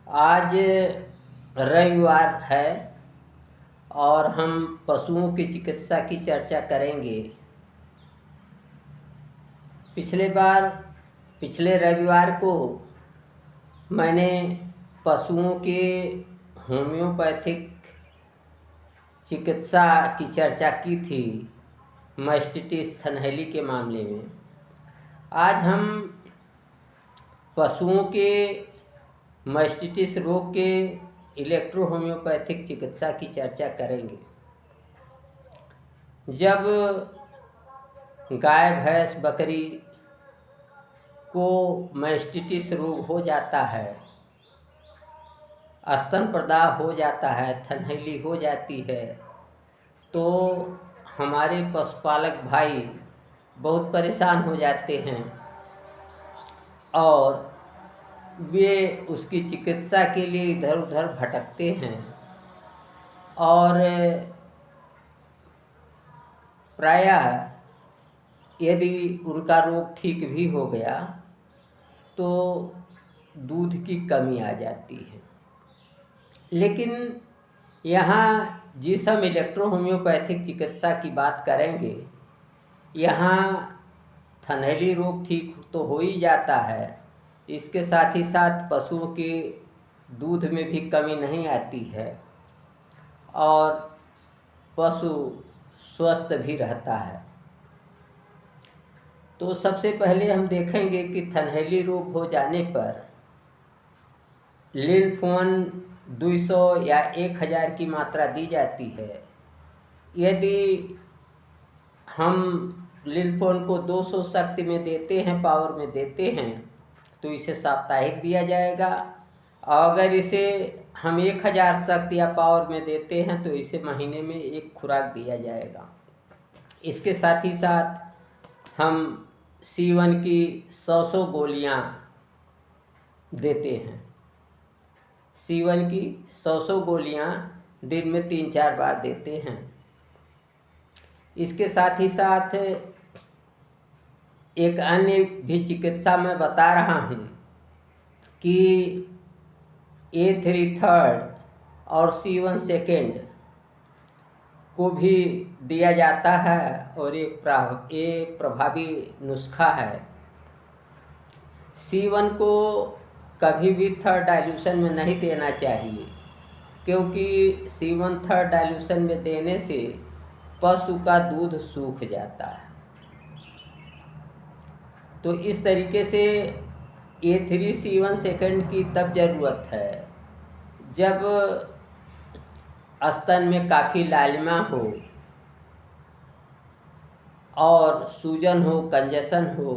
आज रविवार है और हम पशुओं की चिकित्सा की चर्चा करेंगे। पिछले रविवार को मैंने पशुओं के होम्योपैथिक चिकित्सा की चर्चा की थी, मास्टिटिस थनैली के मामले में। आज हम पशुओं के मास्टिटिस रोग के इलेक्ट्रो होम्योपैथिक चिकित्सा की चर्चा करेंगे। जब गाय, भैंस, बकरी को मास्टिटिस रोग हो जाता है, स्तन प्रदाह हो जाता है, थनैली हो जाती है, तो हमारे पशुपालक भाई बहुत परेशान हो जाते हैं और वे उसकी चिकित्सा के लिए इधर उधर भटकते हैं और प्रायः यदि उनका रोग ठीक भी हो गया तो दूध की कमी आ जाती है। लेकिन यहाँ जिस हम इलेक्ट्रो होम्योपैथिक चिकित्सा की बात करेंगे, यहाँ थनैली रोग ठीक तो हो ही जाता है, इसके साथ ही साथ पशुओं के दूध में भी कमी नहीं आती है और पशु स्वस्थ भी रहता है। तो सबसे पहले हम देखेंगे कि थनैली रोग हो जाने पर लिनफोन 200 या 1000 की मात्रा दी जाती है। यदि हम लिनफोन को 200 शक्ति में देते हैं, पावर में देते हैं, तो इसे साप्ताहिक दिया जाएगा। और अगर इसे हम 1000 शक्ति या पावर में देते हैं तो इसे महीने में एक खुराक दिया जाएगा। इसके साथ ही साथ हम C1 की 100 गोलियां देते हैं। C1 की 100 गोलियां दिन में 3-4 बार देते हैं। इसके साथ ही साथ एक अन्य भी चिकित्सा मैं बता रहा हूँ कि A3/3 और C1 सेकेंड को भी दिया जाता है और एक प्रभावी नुस्खा है। C1 को कभी भी थर्ड डाइल्यूशन में नहीं देना चाहिए, क्योंकि C1 थर्ड डाइल्यूशन में देने से पशु का दूध सूख जाता है। तो इस तरीके से A3 C1 सेकेंड की तब ज़रूरत है जब स्तन में काफ़ी लालिमा हो और सूजन हो, कंजेशन हो,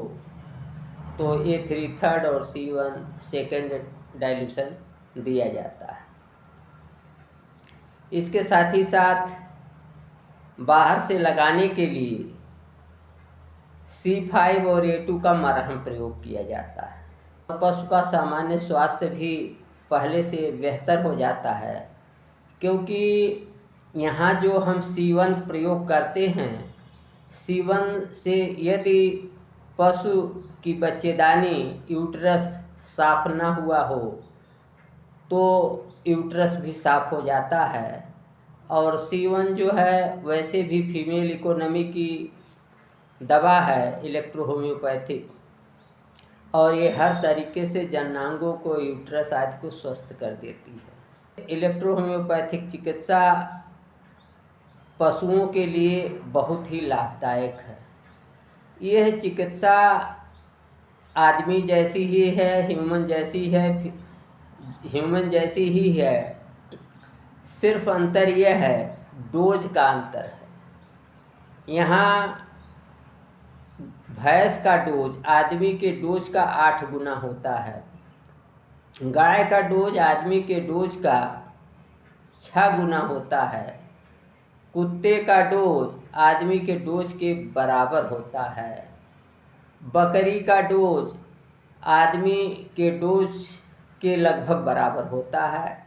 तो A3/3 और C1 सेकेंड डाइल्यूशन दिया जाता है। इसके साथ ही साथ बाहर से लगाने के लिए C5 और A2 का मरहम प्रयोग किया जाता है। पशु का सामान्य स्वास्थ्य भी पहले से बेहतर हो जाता है, क्योंकि यहाँ जो हम C1 प्रयोग करते हैं, C1 से यदि पशु की बच्चेदानी यूट्रस साफ ना हुआ हो तो यूट्रस भी साफ हो जाता है। और C1 जो है वैसे भी फीमेल इकोनॉमी की दवा है, इलेक्ट्रो होम्योपैथिक, और ये हर तरीके से जननांगों को, यूट्रस आदि को स्वस्थ कर देती है। इलेक्ट्रो होम्योपैथिक चिकित्सा पशुओं के लिए बहुत ही लाभदायक है। यह चिकित्सा आदमी जैसी ही है, ह्यूमन जैसी ही है। सिर्फ अंतर यह है, डोज का अंतर है। यहाँ भैंस का डोज आदमी के डोज का 8 गुना होता है, गाय का डोज आदमी के डोज का 6 गुना होता है, कुत्ते का डोज आदमी के डोज के बराबर होता है, बकरी का डोज आदमी के डोज के लगभग बराबर होता है।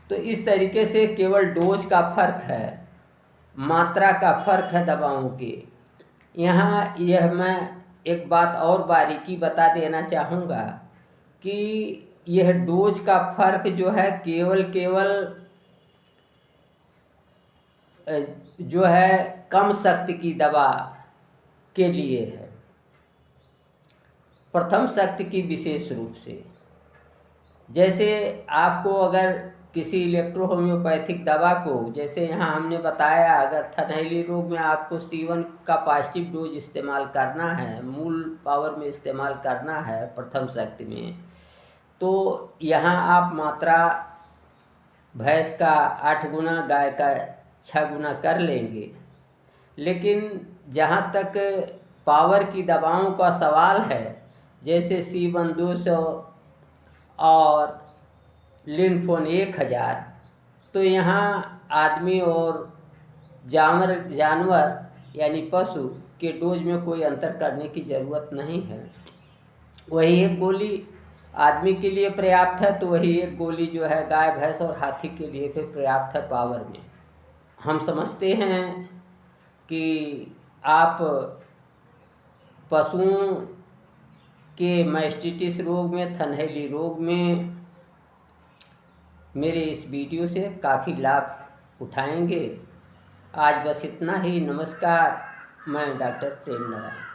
तो इस तरीके से केवल डोज का फर्क है, मात्रा का फर्क है दवाओं के। यहाँ यह मैं एक बात और बारीकी बता देना चाहूँगा कि यह डोज का फर्क जो है केवल जो है कम शक्ति की दवा के लिए है, प्रथम शक्ति की विशेष रूप से। जैसे आपको अगर किसी इलेक्ट्रो होम्योपैथिक दवा को, जैसे यहाँ हमने बताया, अगर थनैली रोग में आपको C1 का पॉजिटिव डोज इस्तेमाल करना है, मूल पावर में इस्तेमाल करना है प्रथम शक्ति में, तो यहाँ आप मात्रा भैंस का 8 गुना, गाय का 6 गुना कर लेंगे। लेकिन जहाँ तक पावर की दवाओं का सवाल है, जैसे C1 200 और लिनफोन 1000, तो यहाँ आदमी और जानवर यानी पशु के डोज में कोई अंतर करने की ज़रूरत नहीं है। वही एक गोली आदमी के लिए पर्याप्त है, तो वही एक गोली जो है गाय, भैंस और हाथी के लिए फिर पर्याप्त है पावर में। हम समझते हैं कि आप पशुओं के मास्टिटिस रोग में, थनैली रोग में मेरे इस वीडियो से काफ़ी लाभ उठाएंगे। आज बस इतना ही। नमस्कार, मैं डॉक्टर प्रेम नारायण।